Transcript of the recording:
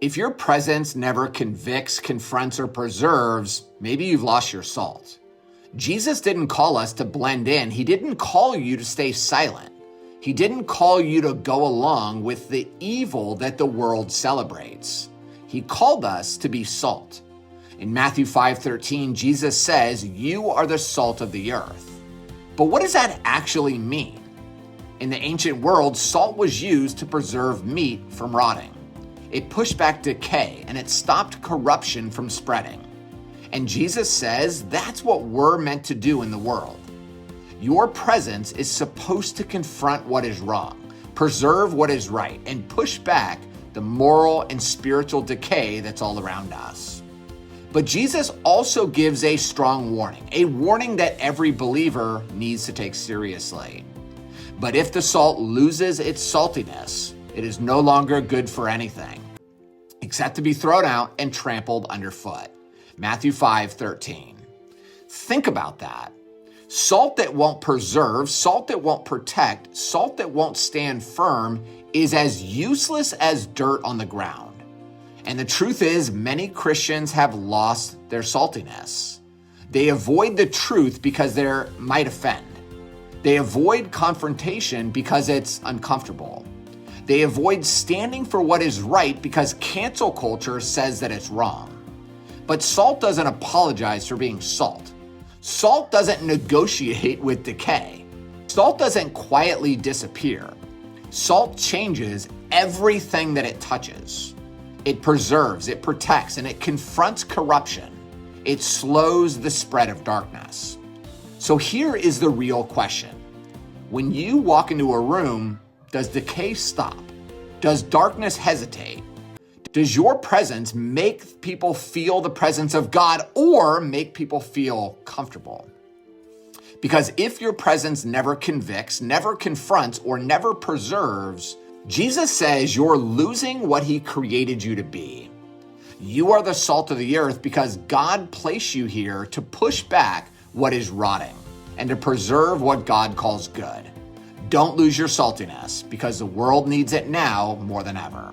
If your presence never convicts, confronts, or preserves, maybe you've lost your salt. Jesus didn't call us to blend in. He didn't call you to stay silent. He didn't call you to go along with the evil that the world celebrates. He called us to be salt. In Matthew 5:13, Jesus says, "You are the salt of the earth." But what does that actually mean? In the ancient world, salt was used to preserve meat from rotting. It pushed back decay and it stopped corruption from spreading. And Jesus says that's what we're meant to do in the world. Your presence is supposed to confront what is wrong, preserve what is right, and push back the moral and spiritual decay that's all around us. But Jesus also gives a strong warning, a warning that every believer needs to take seriously. But if the salt loses its saltiness, it is no longer good for anything, except to be thrown out and trampled underfoot. Matthew 5:13. Think about that. Salt that won't preserve, salt that won't protect, salt that won't stand firm is as useless as dirt on the ground. And the truth is, many Christians have lost their saltiness. They avoid the truth because they might offend. They avoid confrontation because it's uncomfortable. They avoid standing for what is right because cancel culture says that it's wrong. But salt doesn't apologize for being salt. Salt doesn't negotiate with decay. Salt doesn't quietly disappear. Salt changes everything that it touches. It preserves, it protects, and it confronts corruption. It slows the spread of darkness. So here is the real question. When you walk into a room, does decay stop? Does darkness hesitate? Does your presence make people feel the presence of God or make people feel comfortable? Because if your presence never convicts, never confronts, or never preserves, Jesus says you're losing what he created you to be. You are the salt of the earth because God placed you here to push back what is rotting and to preserve what God calls good. Don't lose your saltiness because the world needs it now more than ever.